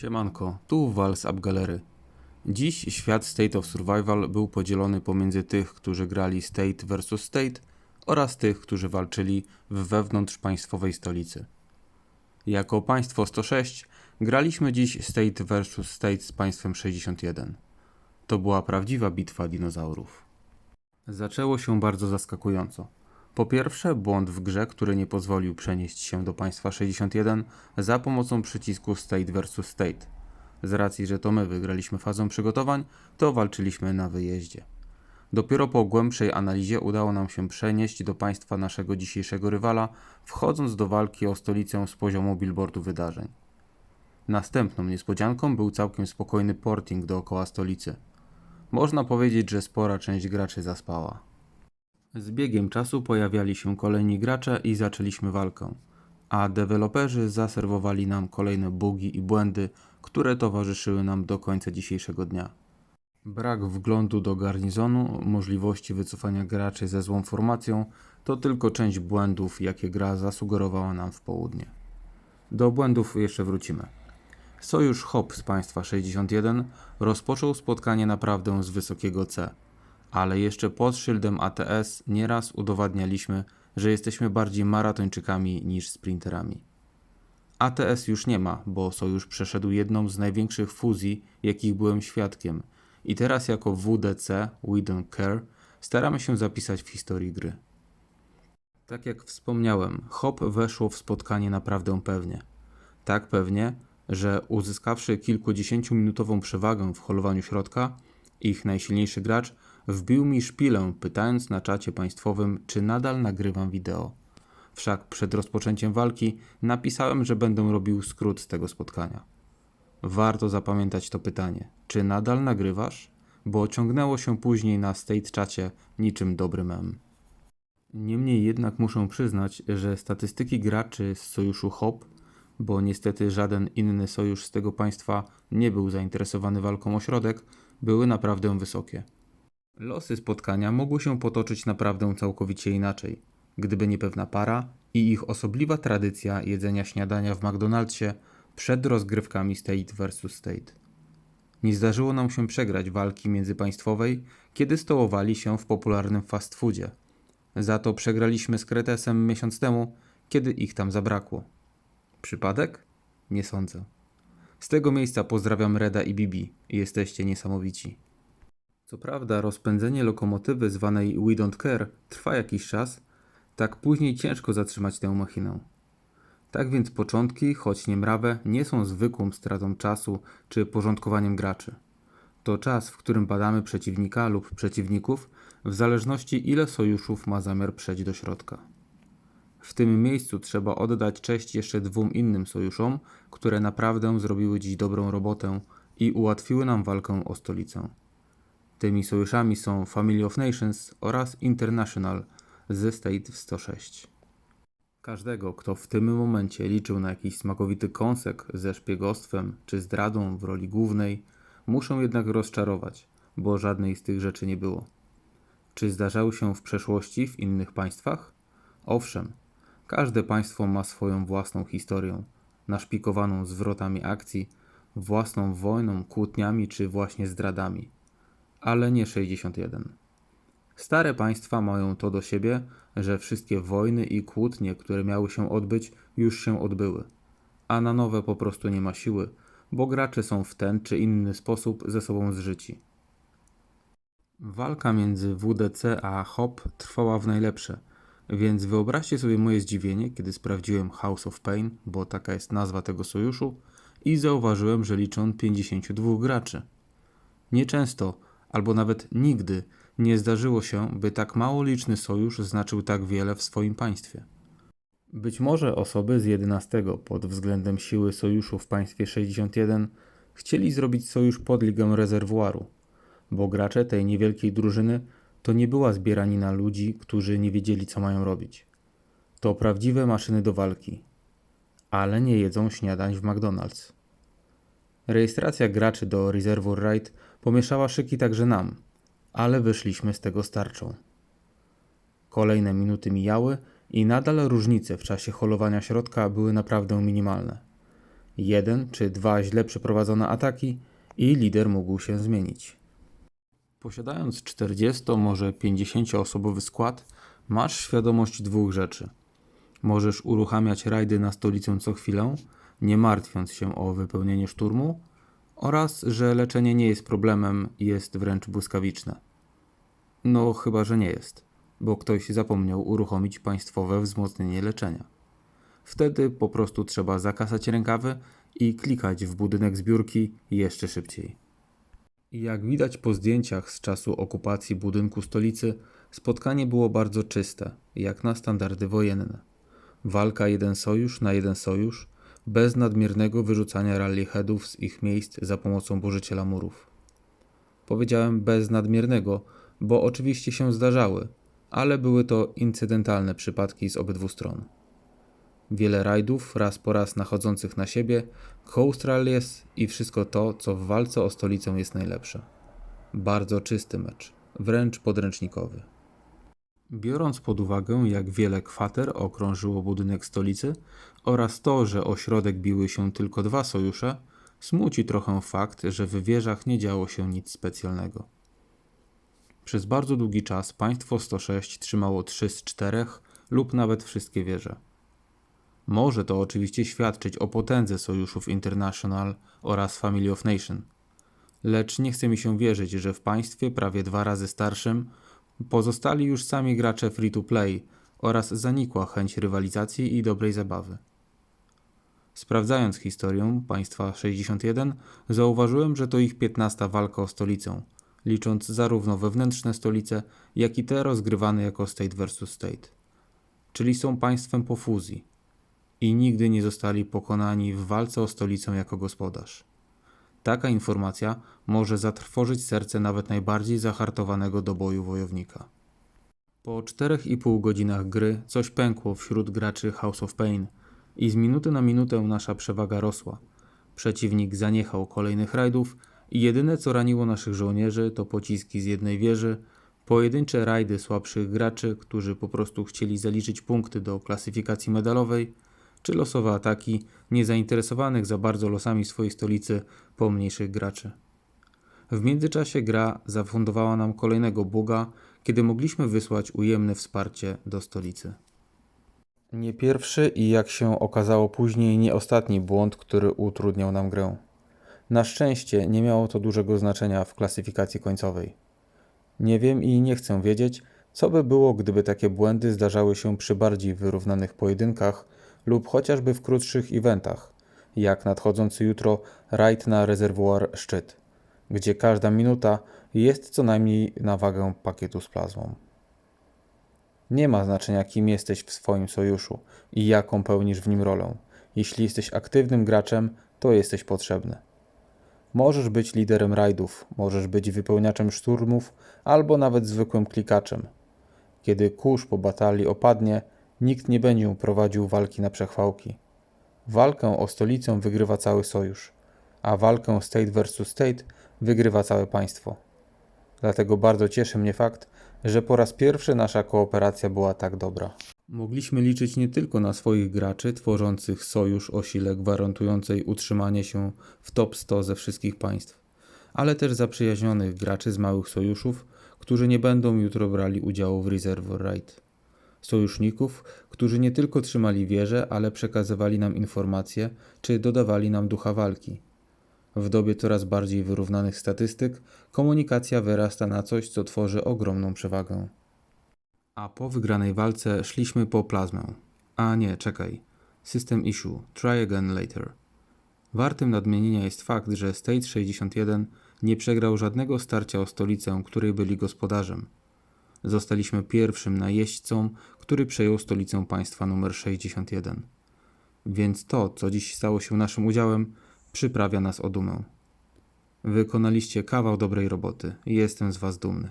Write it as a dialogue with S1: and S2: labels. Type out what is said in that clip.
S1: Siemanko, tu Wal z AppGalery. Dziś świat State of Survival był podzielony pomiędzy tych, którzy grali State vs State oraz tych, którzy walczyli w wewnątrzpaństwowej stolicy. Jako państwo 106 graliśmy dziś State vs State z państwem 61. To była prawdziwa bitwa dinozaurów. Zaczęło się bardzo zaskakująco. Po pierwsze, błąd w grze, który nie pozwolił przenieść się do państwa 61 za pomocą przycisku State vs State. Z racji, że to my wygraliśmy fazę przygotowań, to walczyliśmy na wyjeździe. Dopiero po głębszej analizie udało nam się przenieść do państwa naszego dzisiejszego rywala, wchodząc do walki o stolicę z poziomu billboardu wydarzeń. Następną niespodzianką był całkiem spokojny porting dookoła stolicy. Można powiedzieć, że spora część graczy zaspała. Z biegiem czasu pojawiali się kolejni gracze i zaczęliśmy walkę, a deweloperzy zaserwowali nam kolejne bugi i błędy, które towarzyszyły nam do końca dzisiejszego dnia. Brak wglądu do garnizonu, możliwości wycofania graczy ze złą formacją to tylko część błędów, jakie gra zasugerowała nam w południe. Do błędów jeszcze wrócimy. Sojusz HOP z państwa 61 rozpoczął spotkanie naprawdę z wysokiego C. Ale jeszcze pod szyldem ATS nieraz udowadnialiśmy, że jesteśmy bardziej maratończykami niż sprinterami. ATS już nie ma, bo Sojusz przeszedł jedną z największych fuzji, jakich byłem świadkiem, i teraz jako WDC, We Don't Care, staramy się zapisać w historii gry. Tak jak wspomniałem, HOP weszło w spotkanie naprawdę pewnie. Tak pewnie, że uzyskawszy kilkudziesięciominutową przewagę w holowaniu środka, ich najsilniejszy gracz wbił mi szpilę, pytając na czacie państwowym, czy nadal nagrywam wideo. Wszak przed rozpoczęciem walki napisałem, że będę robił skrót z tego spotkania. Warto zapamiętać to pytanie, czy nadal nagrywasz? Bo ciągnęło się później na state czacie niczym dobry mem. Niemniej jednak muszę przyznać, że statystyki graczy z sojuszu HOP, bo niestety żaden inny sojusz z tego państwa nie był zainteresowany walką o środek, były naprawdę wysokie. Losy spotkania mogły się potoczyć naprawdę całkowicie inaczej, gdyby nie pewna para i ich osobliwa tradycja jedzenia śniadania w McDonald'sie przed rozgrywkami State vs State. Nie zdarzyło nam się przegrać walki międzypaństwowej, kiedy stołowali się w popularnym fast foodzie. Za to przegraliśmy z Kretesem miesiąc temu, kiedy ich tam zabrakło. Przypadek? Nie sądzę. Z tego miejsca pozdrawiam Reda i Bibi. Jesteście niesamowici. Co prawda rozpędzenie lokomotywy zwanej We Don't Care trwa jakiś czas, tak później ciężko zatrzymać tę machinę. Tak więc początki, choć niemrawe, nie są zwykłą stratą czasu czy porządkowaniem graczy. To czas, w którym badamy przeciwnika lub przeciwników, w zależności ile sojuszów ma zamiar przejść do środka. W tym miejscu trzeba oddać cześć jeszcze dwóm innym sojuszom, które naprawdę zrobiły dziś dobrą robotę i ułatwiły nam walkę o stolicę. Tymi sojuszami są Family of Nations oraz International ze State 106. Każdego, kto w tym momencie liczył na jakiś smakowity kąsek ze szpiegostwem czy zdradą w roli głównej, muszę jednak rozczarować, bo żadnej z tych rzeczy nie było. Czy zdarzały się w przeszłości w innych państwach? Owszem, każde państwo ma swoją własną historię, naszpikowaną zwrotami akcji, własną wojną, kłótniami czy właśnie zdradami. Ale nie 61. Stare państwa mają to do siebie, że wszystkie wojny i kłótnie, które miały się odbyć, już się odbyły, a na nowe po prostu nie ma siły, bo gracze są w ten czy inny sposób ze sobą zżyci. Walka między WDC a HOP trwała w najlepsze, więc wyobraźcie sobie moje zdziwienie, kiedy sprawdziłem House of Pain, bo taka jest nazwa tego sojuszu, i zauważyłem, że liczy on 52 graczy. Nieczęsto, albo nawet nigdy nie zdarzyło się, by tak mało liczny sojusz znaczył tak wiele w swoim państwie. Być może osoby z 11 pod względem siły sojuszu w państwie 61 chcieli zrobić sojusz pod ligę rezerwuaru, bo gracze tej niewielkiej drużyny to nie była zbieranina ludzi, którzy nie wiedzieli, co mają robić. To prawdziwe maszyny do walki, ale nie jedzą śniadań w McDonald's. Rejestracja graczy do Reservoir Raid pomieszała szyki także nam, ale wyszliśmy z tego starczą. Kolejne minuty mijały i nadal różnice w czasie holowania środka były naprawdę minimalne. jeden czy dwa źle przeprowadzone ataki i lider mógł się zmienić. Posiadając 40, może 50-osobowy skład, masz świadomość dwóch rzeczy. Możesz uruchamiać rajdy na stolicę co chwilę, nie martwiąc się o wypełnienie szturmu, oraz że leczenie nie jest problemem, jest wręcz błyskawiczne. No chyba, że nie jest, bo ktoś zapomniał uruchomić państwowe wzmocnienie leczenia. Wtedy po prostu trzeba zakasać rękawy i klikać w budynek zbiórki jeszcze szybciej. Jak widać po zdjęciach z czasu okupacji budynku stolicy, spotkanie było bardzo czyste, jak na standardy wojenne. Walka jeden sojusz na jeden sojusz, bez nadmiernego wyrzucania rallyheadów z ich miejsc za pomocą burzyciela murów. Powiedziałem bez nadmiernego, bo oczywiście się zdarzały, ale były to incydentalne przypadki z obydwu stron. Wiele rajdów, raz po raz nachodzących na siebie, Coast Rallies i wszystko to, co w walce o stolicę jest najlepsze. Bardzo czysty mecz, wręcz podręcznikowy. Biorąc pod uwagę, jak wiele kwater okrążyło budynek stolicy oraz to, że o środek biły się tylko dwa sojusze, smuci trochę fakt, że w wieżach nie działo się nic specjalnego. Przez bardzo długi czas państwo 106 trzymało 3 z 4 lub nawet wszystkie wieże. Może to oczywiście świadczyć o potędze sojuszów International oraz Family of Nation. Lecz nie chce mi się wierzyć, że w państwie prawie 2 razy starszym pozostali już sami gracze free-to-play oraz zanikła chęć rywalizacji i dobrej zabawy. Sprawdzając historię państwa 61, zauważyłem, że to ich 15. walka o stolicę, licząc zarówno wewnętrzne stolice, jak i te rozgrywane jako State vs. State. Czyli są państwem po fuzji i nigdy nie zostali pokonani w walce o stolicę jako gospodarz. Taka informacja może zatrwożyć serce nawet najbardziej zahartowanego do boju wojownika. Po 4,5 godzinach gry coś pękło wśród graczy House of Pain i z minuty na minutę nasza przewaga rosła. Przeciwnik zaniechał kolejnych rajdów i jedyne co raniło naszych żołnierzy to pociski z jednej wieży, pojedyncze rajdy słabszych graczy, którzy po prostu chcieli zaliczyć punkty do klasyfikacji medalowej, czy losowe ataki niezainteresowanych za bardzo losami swojej stolicy pomniejszych graczy. W międzyczasie gra zafundowała nam kolejnego buga, kiedy mogliśmy wysłać ujemne wsparcie do stolicy. Nie pierwszy i jak się okazało później nie ostatni błąd, który utrudniał nam grę. Na szczęście nie miało to dużego znaczenia w klasyfikacji końcowej. Nie wiem i nie chcę wiedzieć, co by było, gdyby takie błędy zdarzały się przy bardziej wyrównanych pojedynkach lub chociażby w krótszych eventach, jak nadchodzący jutro rajd na rezerwuar Szczyt, gdzie każda minuta jest co najmniej na wagę pakietu z plazmą. Nie ma znaczenia, kim jesteś w swoim sojuszu i jaką pełnisz w nim rolę. Jeśli jesteś aktywnym graczem, to jesteś potrzebny. Możesz być liderem rajdów, możesz być wypełniaczem szturmów albo nawet zwykłym klikaczem. Kiedy kurz po batalii opadnie, nikt nie będzie prowadził walki na przechwałki. Walkę o stolicę wygrywa cały sojusz, a walkę State vs. State wygrywa całe państwo. Dlatego bardzo cieszy mnie fakt, że po raz pierwszy nasza kooperacja była tak dobra. Mogliśmy liczyć nie tylko na swoich graczy tworzących sojusz o sile gwarantującej utrzymanie się w top 100 ze wszystkich państw, ale też zaprzyjaźnionych graczy z małych sojuszów, którzy nie będą jutro brali udziału w Reservoir Raid. Sojuszników, którzy nie tylko trzymali wieże, ale przekazywali nam informacje czy dodawali nam ducha walki. W dobie coraz bardziej wyrównanych statystyk komunikacja wyrasta na coś, co tworzy ogromną przewagę. A po wygranej walce szliśmy po plazmę. A nie, czekaj. System issue. Try again later. Wartym nadmienienia jest fakt, że State 61 nie przegrał żadnego starcia o stolicę, której byli gospodarzem. Zostaliśmy pierwszym najeźdźcą, który przejął stolicę państwa numer 61. Więc to, co dziś stało się naszym udziałem, przyprawia nas o dumę. Wykonaliście kawał dobrej roboty i jestem z was dumny.